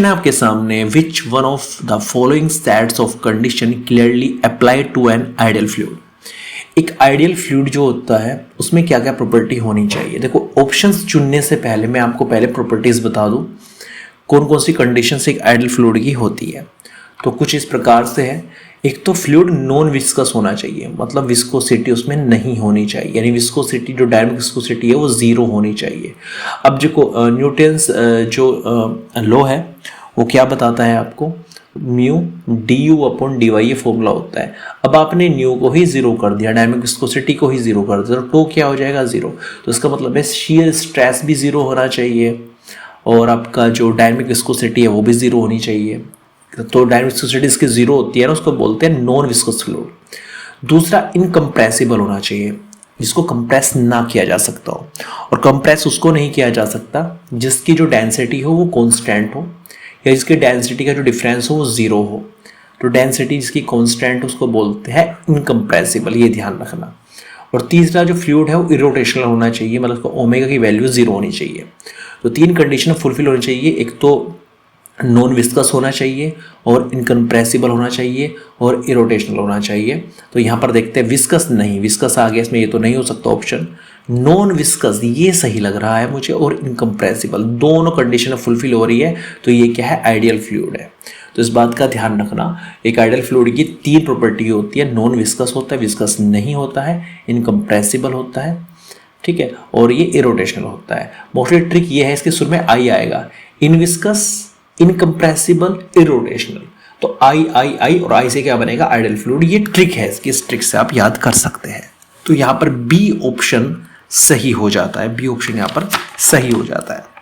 है आपके सामने, which one of the following sets of condition clearly apply to an ideal fluid. एक ideal fluid जो होता है उसमें क्या क्या प्रॉपर्टी होनी चाहिए। देखो, ऑप्शंस चुनने से पहले मैं आपको पहले प्रॉपर्टीज बता दूं कौन कौन सी कंडीशंस एक आइडियल फ्लूइड की होती है। तो कुछ इस प्रकार से है। एक तो फ्लूइड नॉन विस्कस होना चाहिए, मतलब विस्कोसिटी उसमें नहीं होनी चाहिए, यानी विस्कोसिटी जो डायनामिक विस्कोसिटी है वो जीरो होनी चाहिए। अब जो न्यूटन्स जो लॉ है वो क्या बताता है आपको, mu D U upon D Y ये फॉर्मूला होता है। अब आपने न्यू को ही जीरो कर दिया, डायनामिक विस्कोसिटी को ही जीरो कर दिया, तो टो क्या हो जाएगा, जीरो। तो इसका मतलब है शियर स्ट्रेस भी जीरो होना चाहिए और आपका जो डायनामिक विस्कोसिटी है वो भी जीरो होनी चाहिए। तो डायनामिक विस्कोसिटी इसकी जीरो होती है ना, उसको बोलते हैं नॉन विस्कस फ्लूइड। दूसरा, इनकम्प्रेसिबल होना चाहिए, जिसको कंप्रेस ना किया जा सकता हो। और कंप्रेस उसको नहीं किया जा सकता जिसकी जो डेंसिटी हो वो कांस्टेंट हो, या जिसकी डेंसिटी का जो डिफरेंस हो वो जीरो हो। तो डेंसिटी जिसकी कांस्टेंट उसको बोलते हैं इनकम्प्रेसिबल, ये ध्यान रखना। और तीसरा जो फ्लूइड है वो इरोटेशनल होना चाहिए, मतलब उसको ओमेगा की वैल्यू जीरो होनी चाहिए। तो तीन कंडीशन फुलफिल होनी चाहिए, एक तो नॉन विस्कस होना चाहिए और इनकम्प्रेसिबल होना चाहिए और इरोटेशनल होना चाहिए। तो यहाँ पर देखते हैं विस्कस नहीं, विस्कस आ गया इसमें, ये तो नहीं हो सकता ऑप्शन। नॉन विस्कस ये सही लग रहा है मुझे, और इनकम्प्रेसिबल, दोनों कंडीशन फुलफिल हो रही है, तो ये क्या है, आइडियल फ्लूइड है। तो इस बात का ध्यान रखना, एक आइडियल फ्लूइड की तीन प्रॉपर्टी होती है, नॉन विस्कस होता है, विस्कस नहीं होता है, इनकम्प्रेसिबल होता है, ठीक है, और ये इरोटेशनल होता है। मोस्टली ट्रिक ये है, इसके सुर में आई आएगा, इनविस्कस, इनकम्प्रेसिबल, इरोटेशनल। तो आई आई आई और आई से क्या बनेगा, आइडियल फ्लूइड। ये ट्रिक है इसकी, इस ट्रिक से आप याद कर सकते हैं। तो यहाँ पर बी ऑप्शन सही हो जाता है, बी ऑप्शन यहाँ पर सही हो जाता है।